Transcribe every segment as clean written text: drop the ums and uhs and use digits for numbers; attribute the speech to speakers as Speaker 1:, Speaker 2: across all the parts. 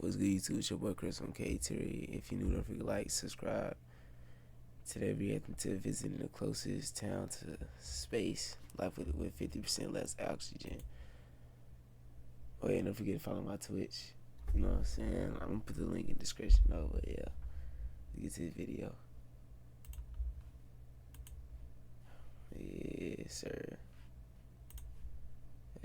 Speaker 1: What's good, YouTube? It's your boy Chris from K-Terry. If you're new, don't forget to like, subscribe. Today we're reacting to visiting the closest town to space, life with 50% less oxygen. Oh yeah, don't forget to follow my Twitch. You know what I'm saying? I'm gonna put the link in the description below, but yeah, let's get to the video. Yes, sir.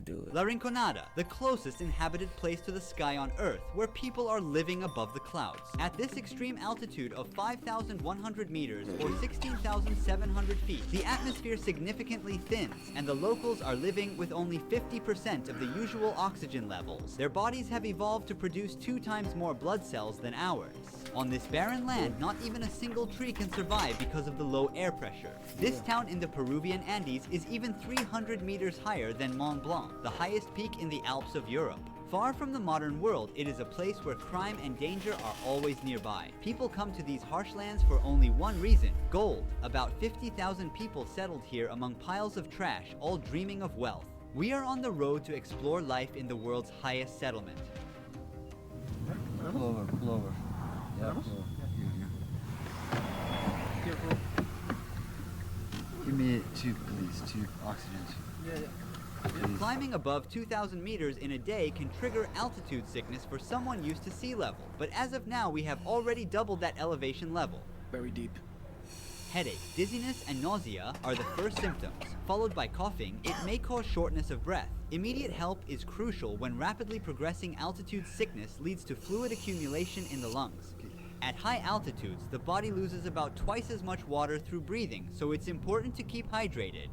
Speaker 1: Do it.
Speaker 2: La Rinconada, the closest inhabited place to the sky on Earth, where people are living above the clouds. At this extreme altitude of 5,100 meters or 16,700 feet, the atmosphere significantly thins, and the locals are living with only 50% of the usual oxygen levels. Their bodies have evolved to produce 2 times more blood cells than ours. On this barren land, not even a single tree can survive because of the low air pressure. This town in the Peruvian Andes is even 300 meters higher than Mont Blanc, the highest peak in the Alps of Europe. Far from the modern world, it is a place where crime and danger are always nearby. People come to these harsh lands for only one reason: gold. About 50,000 people settled here among piles of trash, all dreaming of wealth. We are on the road to explore life in the world's highest settlement.
Speaker 3: Pull over, pull over. Yeah, pull over.
Speaker 4: Careful.
Speaker 3: Give me 2, please, 2 oxygens.
Speaker 4: Yeah.
Speaker 3: Please.
Speaker 2: Climbing above 2,000 meters in a day can trigger altitude sickness for someone used to sea level, but as of now we have already doubled that elevation level.
Speaker 4: Very deep.
Speaker 2: Headache, dizziness, and nausea are the first symptoms, followed by coughing. It may cause shortness of breath. Immediate help is crucial when rapidly progressing altitude sickness leads to fluid accumulation in the lungs. At high altitudes, the body loses about twice as much water through breathing, so it's important to keep hydrated.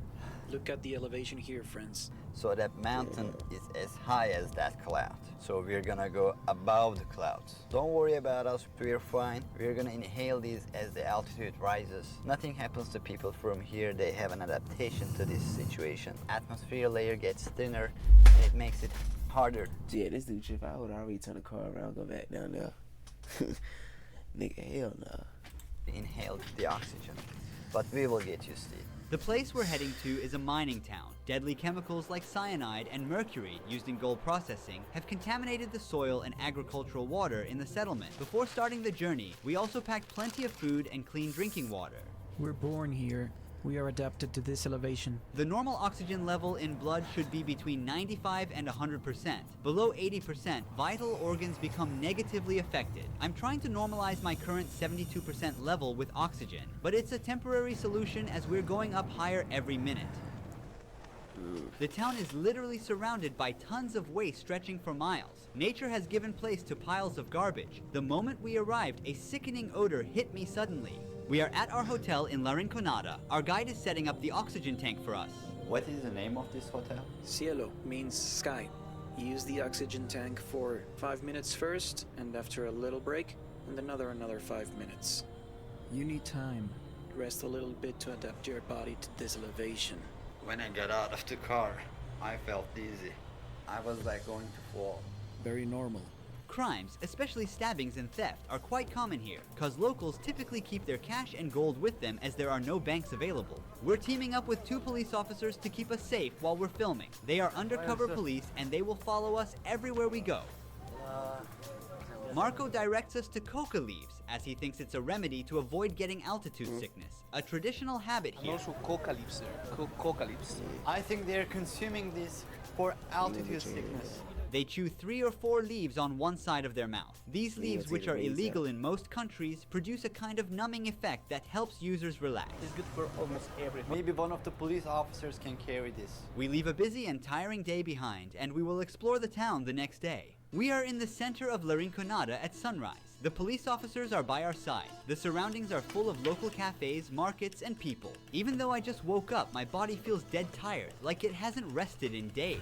Speaker 4: Look at the elevation here, friends.
Speaker 5: So that mountain is as high as that cloud. So we're gonna go above the clouds. Don't worry about us, we're fine. We're gonna inhale these as the altitude rises. Nothing happens to people from here. They have an adaptation to this situation. Atmosphere layer gets thinner and it makes it harder.
Speaker 1: Yeah, this dude, if I would already turn the car around, go back down there. Nigga, hell no.
Speaker 5: Inhale the oxygen. But we will get used to it.
Speaker 2: The place we're heading to is a mining town. Deadly chemicals like cyanide and mercury used in gold processing have contaminated the soil and agricultural water in the settlement. Before starting the journey, we also packed plenty of food and clean drinking water.
Speaker 6: We're born here. We are adapted to this elevation.
Speaker 2: The normal oxygen level in blood should be between 95 and 100%. Below 80%, vital organs become negatively affected. I'm trying to normalize my current 72% level with oxygen, but it's a temporary solution as we're going up higher every minute. The town is literally surrounded by tons of waste stretching for miles. Nature has given place to piles of garbage. The moment we arrived, a sickening odor hit me suddenly. We are at our hotel in La Rinconada. Our guide is setting up the oxygen tank for us.
Speaker 5: What is the name of this hotel?
Speaker 4: Cielo means sky. You use the oxygen tank for 5 minutes first, and after a little break, and another 5 minutes.
Speaker 6: You need time.
Speaker 4: Rest a little bit to adapt your body to this elevation.
Speaker 5: When I got out of the car, I felt dizzy. I was like going to fall.
Speaker 4: Very normal.
Speaker 2: Crimes, especially stabbings and theft, are quite common here, cause locals typically keep their cash and gold with them as there are no banks available. We're teaming up with 2 police officers to keep us safe while we're filming. They are undercover police and they will follow us everywhere we go. Marco directs us to coca leaves, as he thinks it's a remedy to avoid getting altitude sickness, a traditional habit here.
Speaker 7: Also coca leaves there. Coca leaves.
Speaker 5: I think they're consuming this for altitude sickness.
Speaker 2: They chew 3 or 4 leaves on one side of their mouth. These leaves, which are illegal in most countries, produce a kind of numbing effect that helps users relax.
Speaker 7: It's good for almost everything.
Speaker 5: Maybe one of the police officers can carry this.
Speaker 2: We leave a busy and tiring day behind, and we will explore the town the next day. We are in the center of La Rinconada at sunrise. The police officers are by our side. The surroundings are full of local cafes, markets, and people. Even though I just woke up, my body feels dead tired, like it hasn't rested in days.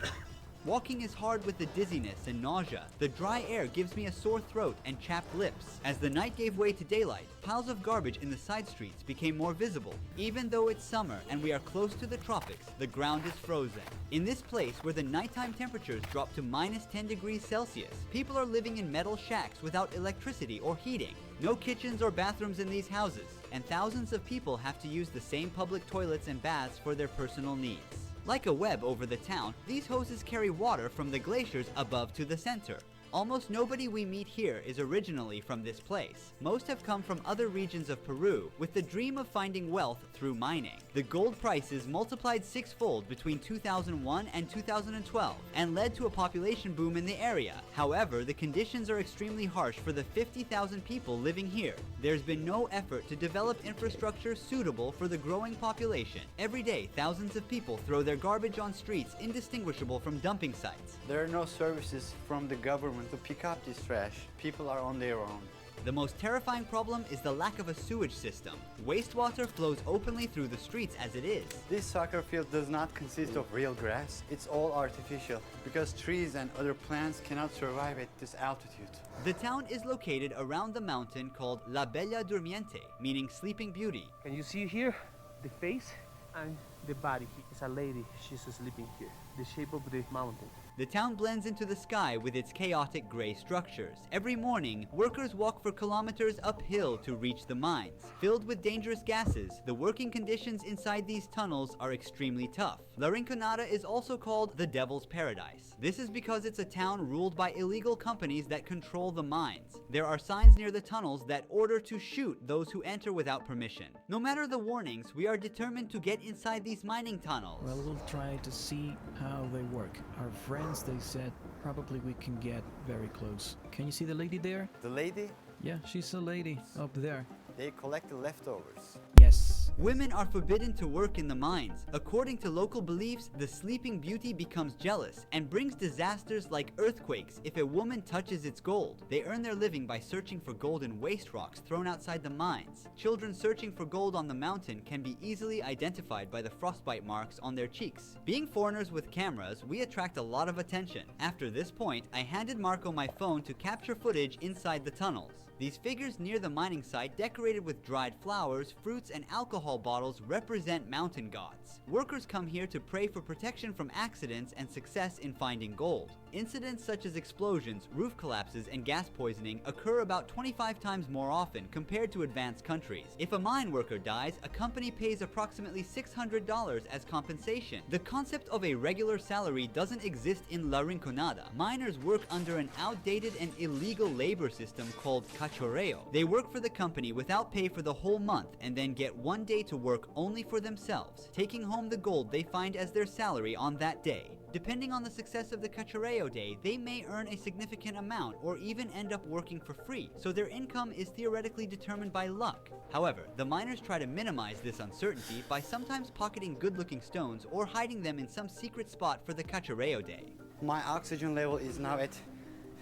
Speaker 2: Walking is hard with the dizziness and nausea. The dry air gives me a sore throat and chapped lips. As the night gave way to daylight, piles of garbage in the side streets became more visible. Even though it's summer and we are close to the tropics, the ground is frozen. In this place where the nighttime temperatures drop to -10 degrees Celsius, people are living in metal shacks without electricity or heating. No kitchens or bathrooms in these houses, and thousands of people have to use the same public toilets and baths for their personal needs. Like a web over the town, these hoses carry water from the glaciers above to the center. Almost nobody we meet here is originally from this place. Most have come from other regions of Peru with the dream of finding wealth through mining. The gold prices multiplied sixfold between 2001 and 2012 and led to a population boom in the area. However, the conditions are extremely harsh for the 50,000 people living here. There's been no effort to develop infrastructure suitable for the growing population. Every day, thousands of people throw their garbage on streets indistinguishable from dumping sites.
Speaker 5: There are no services from the government to pick up this trash. People are on their own.
Speaker 2: The most terrifying problem is the lack of a sewage system. Wastewater flows openly through the streets as it is.
Speaker 5: This soccer field does not consist of real grass. It's all artificial because trees and other plants cannot survive at this altitude.
Speaker 2: The town is located around the mountain called La Bella Durmiente, meaning Sleeping Beauty.
Speaker 7: Can you see here the face and the body? It's a lady. She's sleeping here. The shape of the mountain.
Speaker 2: The town blends into the sky with its chaotic gray structures. Every morning, workers walk for kilometers uphill to reach the mines. Filled with dangerous gases, the working conditions inside these tunnels are extremely tough. La Rinconada is also called the Devil's Paradise. This is because it's a town ruled by illegal companies that control the mines. There are signs near the tunnels that order to shoot those who enter without permission. No matter the warnings, we are determined to get inside these mining tunnels.
Speaker 6: Well, we'll try to see how they work. Our friends, they said, probably we can get very close. Can you see the lady there?
Speaker 5: The lady,
Speaker 6: Yeah, she's a lady up there.
Speaker 5: they collect the leftovers.
Speaker 6: Yes.
Speaker 2: Women are forbidden to work in the mines. According to local beliefs, the Sleeping Beauty becomes jealous and brings disasters like earthquakes if a woman touches its gold. They earn their living by searching for gold in waste rocks thrown outside the mines. Children searching for gold on the mountain can be easily identified by the frostbite marks on their cheeks. Being foreigners with cameras, we attract a lot of attention. After this point, I handed Marco my phone to capture footage inside the tunnels. These figures near the mining site, decorated with dried flowers, fruits, and alcohol bottles, represent mountain gods. Workers come here to pray for protection from accidents and success in finding gold. Incidents such as explosions, roof collapses, and gas poisoning occur about 25 times more often compared to advanced countries. If a mine worker dies, a company pays approximately $600 as compensation. The concept of a regular salary doesn't exist in La Rinconada. Miners work under an outdated and illegal labor system called cachorreo. They work for the company without pay for the whole month and then get one day to work only for themselves, taking home the gold they find as their salary on that day. Depending on the success of the cachorreo day, they may earn a significant amount or even end up working for free, so their income is theoretically determined by luck. However, the miners try to minimize this uncertainty by sometimes pocketing good-looking stones or hiding them in some secret spot for the cachorreo day.
Speaker 5: My oxygen level is now at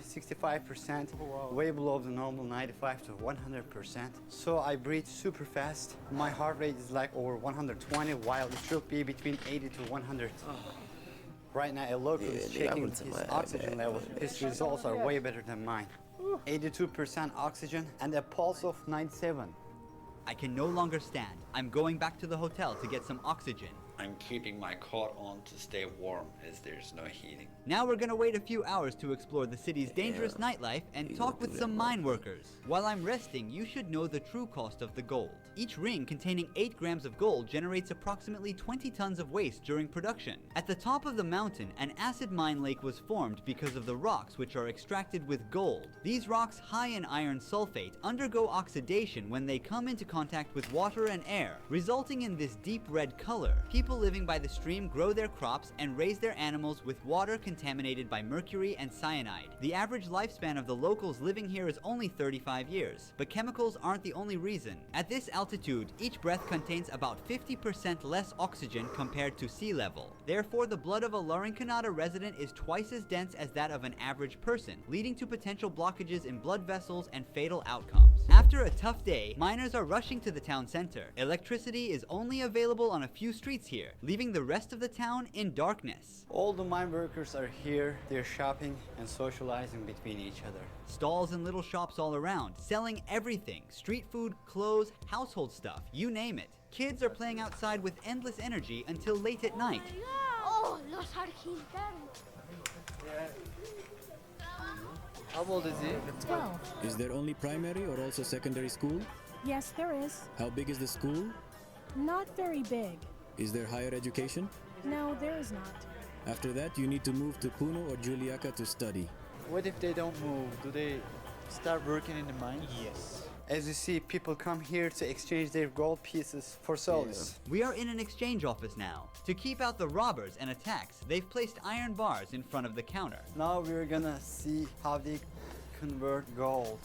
Speaker 5: 65%, way below the normal 95 to 100%. So I breathe super fast. My heart rate is like over 120, while it should be between 80 to 100. Right now, a local is checking his oxygen level. His results are way better than mine. 82% oxygen and a pulse of 97.
Speaker 2: I can no longer stand. I'm going back to the hotel to get some oxygen.
Speaker 8: I'm keeping my coat on to stay warm as there's no heating.
Speaker 2: Now we're gonna wait a few hours to explore the city's dangerous nightlife and talk with some mine workers. While I'm resting, you should know the true cost of the gold. Each ring containing 8 grams of gold generates approximately 20 tons of waste during production. At the top of the mountain, an acid mine lake was formed because of the rocks which are extracted with gold. These rocks, high in iron sulfate, undergo oxidation when they come into contact with water and air, resulting in this deep red color. People living by the stream grow their crops and raise their animals with water contaminated by mercury and cyanide. The average lifespan of the locals living here is only 35 years, but chemicals aren't the only reason. At this altitude, each breath contains about 50% less oxygen compared to sea level. Therefore, the blood of a La Rinconada resident is twice as dense as that of an average person, leading to potential blockages in blood vessels and fatal outcomes. After a tough day, miners are rushing to the town center. Electricity is only available on a few streets here, leaving the rest of the town in darkness.
Speaker 5: All the mine workers are here. They're shopping and socializing between each other.
Speaker 2: Stalls and little shops all around, selling everything: street food, clothes, household stuff, you name it. Kids are playing outside with endless energy until late at night.
Speaker 9: Oh, los argentinos.
Speaker 7: How old is he?
Speaker 10: 12.
Speaker 11: Is there only primary or also secondary school?
Speaker 10: Yes, there is.
Speaker 11: How big is the school?
Speaker 10: Not very big.
Speaker 11: Is there higher education?
Speaker 10: No, there is not.
Speaker 11: After that, you need to move to Puno or Juliaca to study.
Speaker 3: What if they don't move? Do they start working in the mine?
Speaker 4: Yes.
Speaker 3: As you see, people come here to exchange their gold pieces for souls.
Speaker 2: We are in an exchange office now. To keep out the robbers and attacks, they've placed iron bars in front of the counter.
Speaker 3: Now we're gonna see how they convert gold.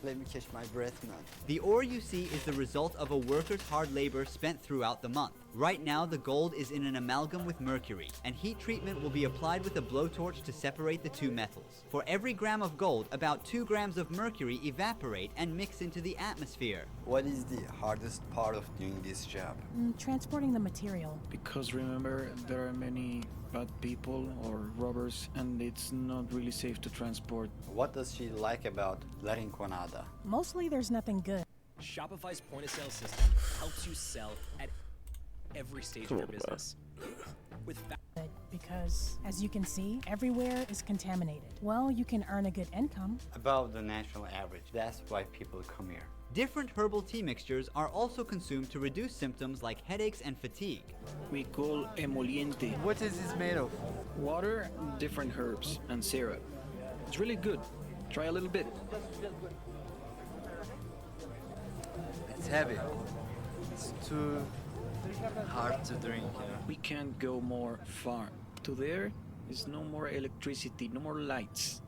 Speaker 3: Let me catch my breath, man.
Speaker 2: The ore you see is the result of a worker's hard labor spent throughout the month. Right now, the gold is in an amalgam with mercury, and heat treatment will be applied with a blowtorch to separate the two metals. For every gram of gold, about 2 grams of mercury evaporate and mix into the atmosphere.
Speaker 5: What is the hardest part of doing this job?
Speaker 10: Transporting the material.
Speaker 6: Because remember, there are many bad people or robbers, and it's not really safe to transport.
Speaker 5: What does she like about La Rinconada?
Speaker 10: Mostly there's nothing good.
Speaker 12: Shopify's point-of-sale system helps you sell at every stage of your business. With
Speaker 10: Because, as you can see, everywhere is contaminated. Well, you can earn a good income.
Speaker 5: Above the national average. That's why people come here.
Speaker 2: Different herbal tea mixtures are also consumed to reduce symptoms like headaches and fatigue.
Speaker 6: We call emoliente.
Speaker 3: What is this made of?
Speaker 6: Water, different herbs, and syrup. It's really good. Try a little bit.
Speaker 3: It's heavy. It's too hard to drink.
Speaker 6: We can't go more far. To there is no more electricity, no more lights.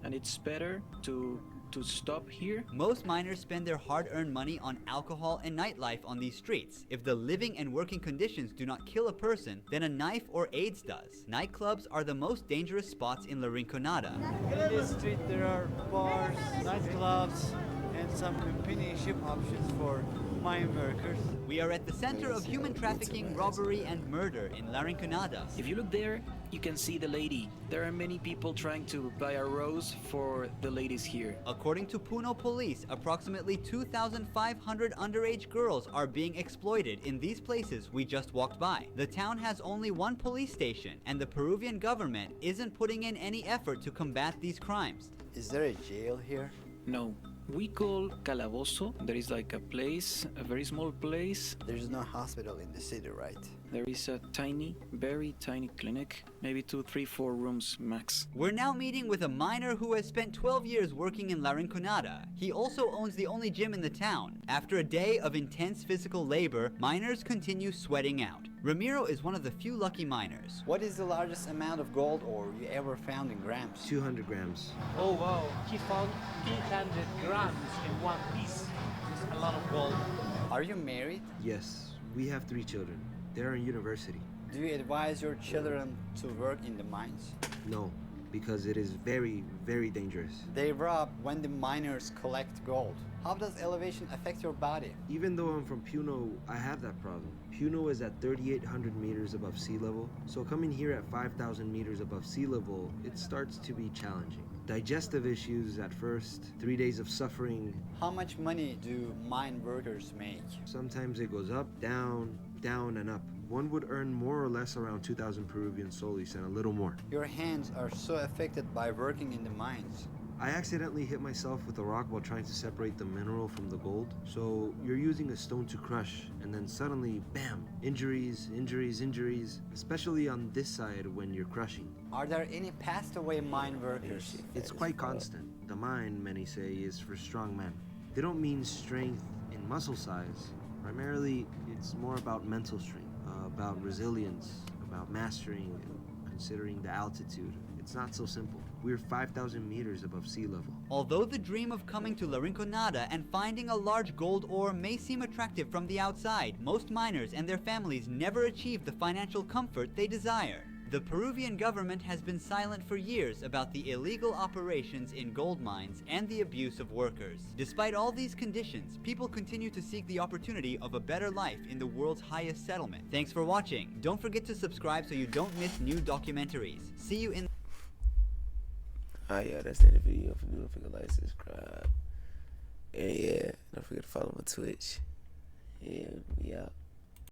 Speaker 6: And it's better to stop here.
Speaker 2: Most miners spend their hard-earned money on alcohol and nightlife on these streets. If the living and working conditions do not kill a person, then a knife or AIDS does. Nightclubs are the most dangerous spots in La Rinconada.
Speaker 3: In this street there are bars, nightclubs, and some companionship options for mine workers.
Speaker 2: We are at the center of human trafficking, robbery, and murder in La Rinconada.
Speaker 6: If you look there, you can see the lady. There are many people trying to buy a rose for the ladies here.
Speaker 2: According to Puno police, approximately 2,500 underage girls are being exploited in these places we just walked by. The town has only one police station, and the Peruvian government isn't putting in any effort to combat these crimes.
Speaker 5: Is there a jail here?
Speaker 6: No. We call Calabozo. There is like a place, a very small place.
Speaker 5: There's no hospital in the city, right?
Speaker 6: There is a tiny, very tiny clinic, maybe 2, 3, 4 rooms max.
Speaker 2: We're now meeting with a miner who has spent 12 years working in La Rinconada. He also owns the only gym in the town. After a day of intense physical labor, miners continue sweating out. Ramiro is one of the few lucky miners.
Speaker 5: What is the largest amount of gold ore you ever found in grams?
Speaker 1: 200 grams.
Speaker 7: Oh wow, he found 800 grams in one piece. It's a lot of gold.
Speaker 5: Are you married?
Speaker 1: Yes, we have 3 children. They're in university.
Speaker 5: Do you advise your children to work in the mines?
Speaker 1: No, because it is very, very dangerous.
Speaker 5: They rob when the miners collect gold. How does elevation affect your body?
Speaker 1: Even though I'm from Puno, I have that problem. Puno is at 3,800 meters above sea level, so coming here at 5,000 meters above sea level, it starts to be challenging. Digestive issues at first, 3 days of suffering.
Speaker 5: How much money do mine workers make?
Speaker 1: Sometimes it goes up, down, down and up. One would earn more or less around 2,000 Peruvian soles and a little more.
Speaker 5: Your hands are so affected by working in the mines.
Speaker 1: I accidentally hit myself with a rock while trying to separate the mineral from the gold. So you're using a stone to crush, and then suddenly, bam, injuries, injuries, injuries, especially on this side when you're crushing.
Speaker 5: Are there any passed away mine workers?
Speaker 1: It's quite constant. The mine, many say, is for strong men. They don't mean strength in muscle size. Primarily, it's more about mental strength, about resilience, about mastering and considering the altitude. It's not so simple. We're 5,000 meters above sea level.
Speaker 2: Although the dream of coming to La Rinconada and finding a large gold ore may seem attractive from the outside, most miners and their families never achieve the financial comfort they desire. The Peruvian government has been silent for years about the illegal operations in gold mines and the abuse of workers. Despite all these conditions, people continue to seek the opportunity of a better life in the world's highest settlement. Thanks for watching. Don't forget to subscribe so you don't miss new documentaries. See you in...
Speaker 1: Alright, y'all, that's the end of the video. If you're new, don't forget to like, subscribe. And yeah, don't forget to follow my Twitch. And we out.